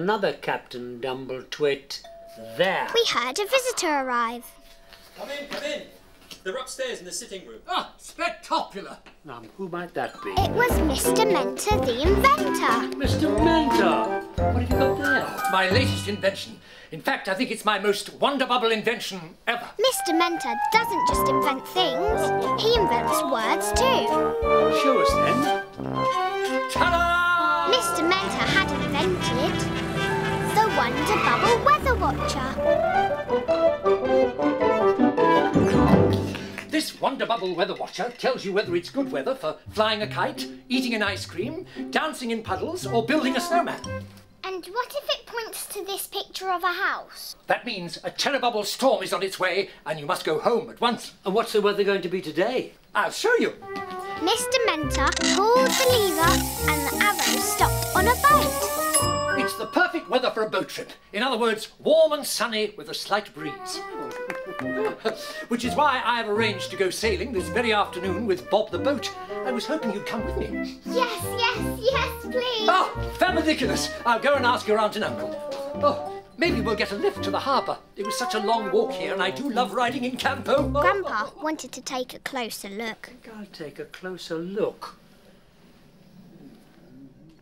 another Captain Dumbletwit there. We heard a visitor arrive. Come in, come in. They're upstairs in the sitting room. Ah, spectacular. Who might that be? It was Mr. Mentor, the inventor. Mr. Mentor! What have you got there? My latest invention. In fact, I think it's my most Wonderbubble invention ever. Mr. Mentor doesn't just invent things, he invents words too. Show us then. Ta-da! Mr. Mentor had invented the Wonderbubble Weather Watcher. This Wonderbubble Weather Watcher tells you whether it's good weather for flying a kite, eating an ice cream, dancing in puddles, or building a snowman. And what if it points to this picture of a house? That means a terrible storm is on its way and you must go home at once. And what's the weather going to be today? I'll show you. Mr. Mentor pulled the lever and the arrow stopped on a boat. It's the perfect weather for a boat trip. In other words, warm and sunny with a slight breeze. Which is why I have arranged to go sailing this very afternoon with Bob the boat. I was hoping you'd come with me. Yes, please. Oh, fabulous. I'll go and ask your aunt and uncle. Oh, maybe we'll get a lift to the harbour. It was such a long walk here and I do love riding in Campo. Grandpa wanted to take a closer look. I'll take a closer look.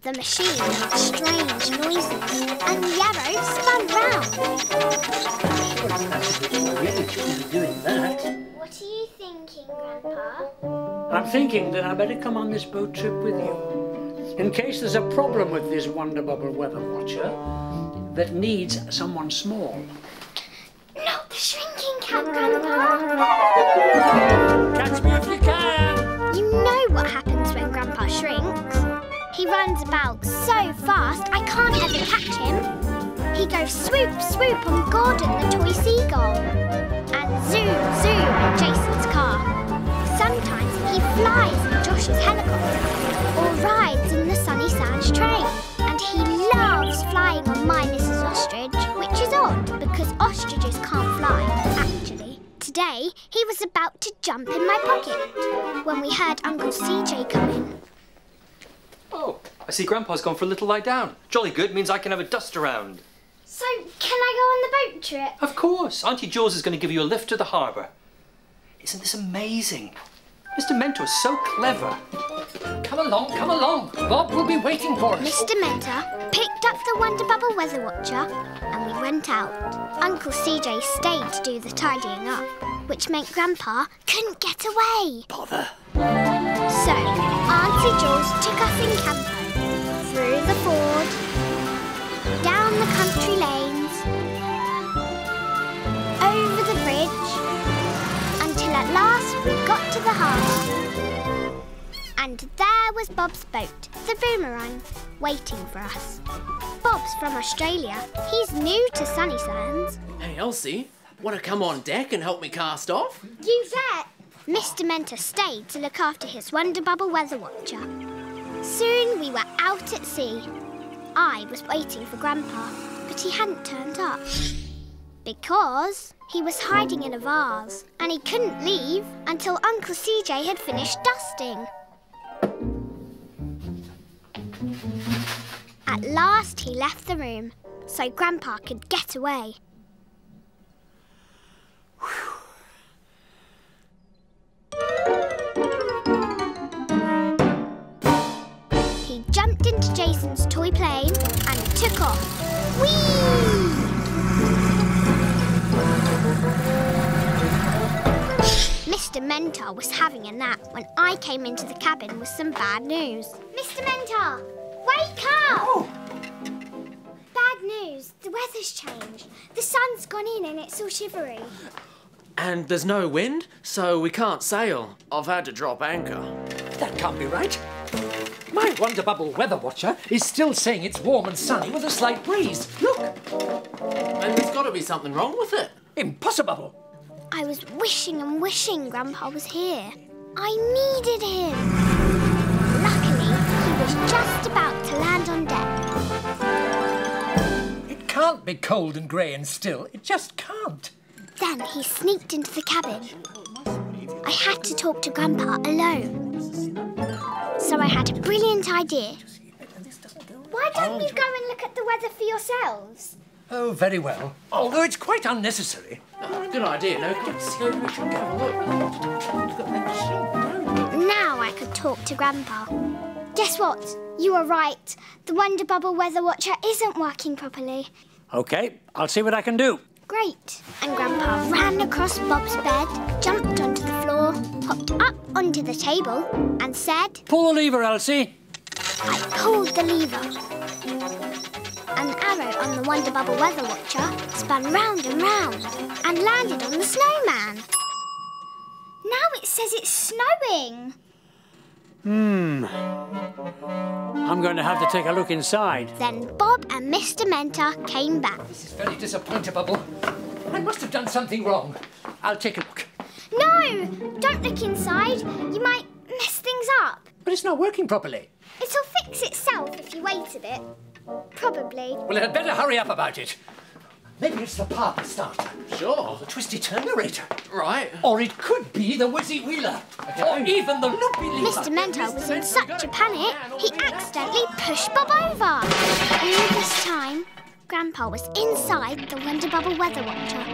The machine made strange noises and the arrow spun round. Really shouldn't be doing that. What are you thinking, Grandpa? I'm thinking that I better come on this boat trip with you. In case there's a problem with this Wonderbubble Weather Watcher that needs someone small. Not the shrinking cat, Grandpa. Catch me if you can. You know what happens when Grandpa shrinks. He runs about so fast I can't ever catch him. He goes swoop, swoop on Gordon the toy seagull. And zoom, zoom in Jason's car. Sometimes he flies in Josh's helicopter or rides in the Sunny Sands train. And he loves flying on my Mrs. Ostrich, which is odd because ostriches can't fly, actually. Today, he was about to jump in my pocket when we heard Uncle CJ come in. Oh, I see Grandpa's gone for a little lie down. Jolly good, means I can have a dust around. So, can I go on the boat trip? Of course. Auntie Jules is going to give you a lift to the harbour. Isn't this amazing? Mr. Mentor's so clever. Come along. Bob will be waiting for us. Mr. Mentor picked up the Wonderbubble Weather Watcher and we went out. Uncle CJ stayed to do the tidying up, which meant Grandpa couldn't get away. Bother. So, Auntie Jules took us in Campo, through the ford, down the country lanes, over the bridge, until at last we got to the harbour. And there was Bob's boat, the Boomerang, waiting for us. Bob's from Australia. He's new to Sunny Sands. Hey, Elsie, want to come on deck and help me cast off? You bet! Mr. Mentor stayed to look after his Wonderbubble Weather Watcher. Soon we were out at sea. I was waiting for Grandpa, but he hadn't turned up. Because he was hiding in a vase and he couldn't leave until Uncle CJ had finished dusting. At last he left the room so Grandpa could get away. He jumped into Jason's toy plane and took off. Whee! Mr. Mentor was having a nap when I came into the cabin with some bad news. Mr. Mentor, wake up! Oh. Bad news. The weather's changed. The sun's gone in and it's all shivery. And there's no wind, so we can't sail. I've had to drop anchor. That can't be right. My Wonderbubble Weather Watcher is still saying it's warm and sunny with a slight breeze. Look! And there's got to be something wrong with it. Impossible! I was wishing and wishing Grandpa was here. I needed him. Luckily, he was just about to land on deck. It can't be cold and grey and still. It just can't. Then he sneaked into the cabin. I had to talk to Grandpa alone. So I had a brilliant idea. Why don't you go and look at the weather for yourselves? Oh, very well. Although it's quite unnecessary. Good idea. No, let's go. We should have a look. Now I could talk to Grandpa. Guess what? You were right. The Wonderbubble weather watcher isn't working properly. OK, I'll see what I can do. Great. And Grandpa ran across Bob's bed, jumped onto the floor, hopped up onto the table and said, Pull the lever, Elsie. I pulled the lever. An arrow on the Wonderbubble weather watcher spun round and round and landed on the snowman. Now it says it's snowing. I'm going to have to take a look inside. Then Bob and Mr. Mentor came back. This is very disappointing, Bubble. I must have done something wrong. I'll take a look. No! Don't look inside. You might mess things up. But it's not working properly. It'll fix itself if you wait a bit. Probably. Well, I'd better hurry up about it. Maybe it's the park starter. Sure. The twisty turnerator. Right. Or it could be the whizzy wheeler. Or even the loopy lever. Mr. Mentor was in such a panic, he accidentally pushed Bob over. All this time, Grandpa was inside the Wonderbubble weather watcher,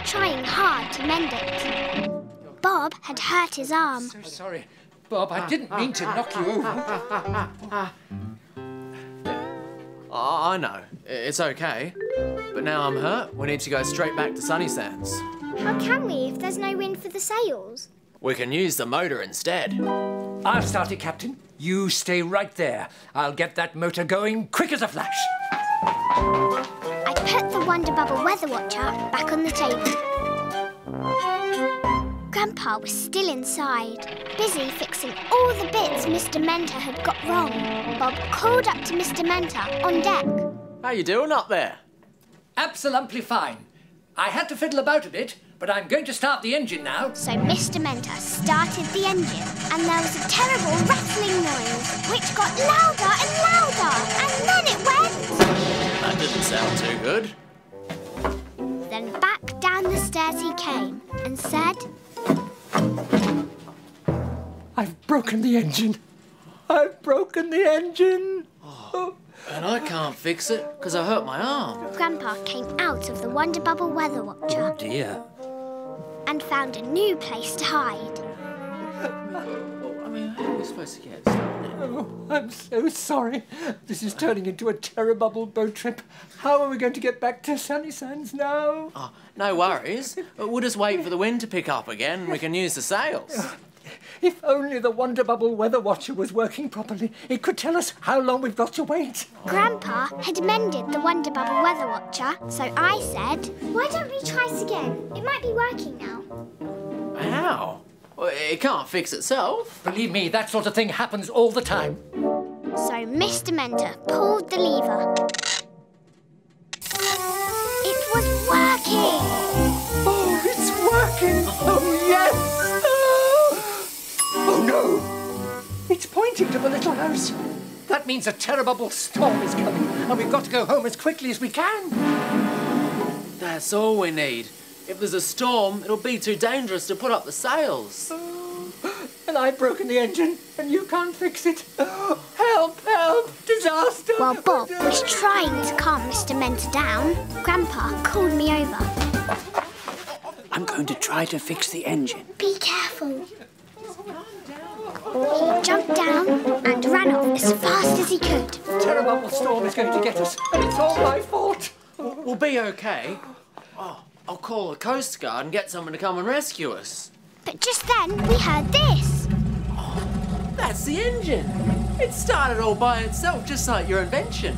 trying hard to mend it. Bob had hurt his arm. So sorry, Bob. I didn't mean to knock you over. I know. It's okay. But now I'm hurt. We need to go straight back to Sunny Sands. How can we if there's no wind for the sails? We can use the motor instead. I'll start it, Captain. You stay right there. I'll get that motor going quick as a flash. I put the Wonderbubble weather watcher back on the table. Grandpa was still inside, busy fixing all the bits Mr. Mentor had got wrong. Bob called up to Mr. Mentor on deck. How you doing up there? Absolutely fine. I had to fiddle about a bit, but I'm going to start the engine now. So Mr. Mentor started the engine, and there was a terrible rattling noise, which got louder and louder, and then it went... That didn't sound too good. Then back down the stairs he came and said... I've broken the engine. I've broken the engine. Oh. And I can't fix it because I hurt my arm. Grandpa came out of the Wonderbubble weather watcher Dear. and found a new place to hide. I mean, how are we supposed to get it started? Oh, I'm so sorry. This is turning into a terrible boat trip. How are we going to get back to Sunny Sands now? Oh, no worries. We'll just wait for the wind to pick up again and we can use the sails. If only the Wonderbubble weather watcher was working properly, it could tell us how long we've got to wait. Grandpa had mended the Wonderbubble weather watcher, so I said, why don't we try it again? It might be working now. How? Well, it can't fix itself. Believe me, that sort of thing happens all the time. So Mr. Mentor pulled the lever. It was working! Oh, it's working! Oh, yes! Oh, no! It's pointing to the little house. That means a terrible storm is coming, and we've got to go home as quickly as we can. That's all we need. If there's a storm, it'll be too dangerous to put up the sails. Oh, and I've broken the engine, and you can't fix it. Oh, help, help, disaster! While Bob was trying to calm Mr. Mentor down, Grandpa called me over. I'm going to try to fix the engine. Be careful. He jumped down and ran off as fast as he could. The terrible storm is going to get us, and it's all my fault. We'll be okay. Oh, I'll call the Coast Guard and get someone to come and rescue us. But just then, we heard this. Oh, that's the engine. It started all by itself, just like your invention.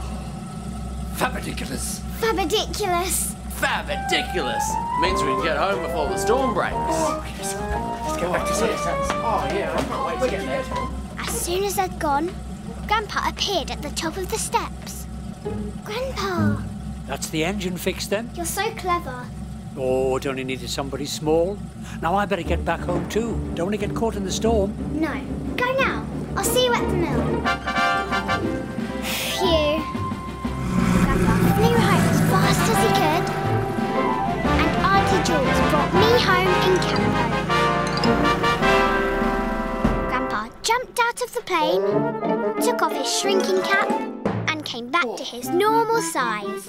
Fabadiculous. Fabadiculous. Fabadiculous. Means we can get home before the storm breaks. Oh, yes. Let's get back to Sunny Sands. Oh, yeah, I can't wait to get there. As soon as they'd gone, Grandpa appeared at the top of the steps. Grandpa, That's the engine fixed then? you're so clever. Oh, it only needed somebody small. Now I better get back home too. Don't want to get caught in the storm. No, go now. I'll see you at the mill. Phew. Grandpa flew home as fast as he could, and Auntie Jules brought me home in campo. Grandpa jumped out of the plane, took off his shrinking cap, and came back to his normal size.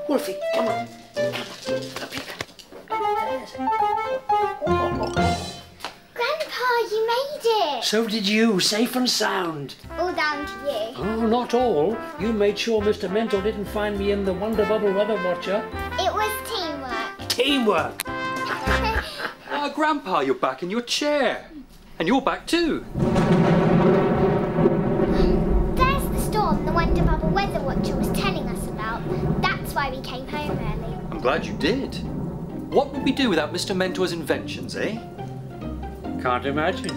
Wolfie, come on. Up here. Grandpa, you made it! So did you, safe and sound. All down to you. Oh, not all. You made sure Mr. Mentor didn't find me in the Wonderbubble Weather Watcher. It was teamwork. Teamwork. Grandpa, you're back in your chair. And you're back too. There's the storm the Wonderbubble Weather Watcher was telling us about. That's why we came home early. I'm glad you did. What would we do without Mr. Mentor's inventions, eh? Can't imagine.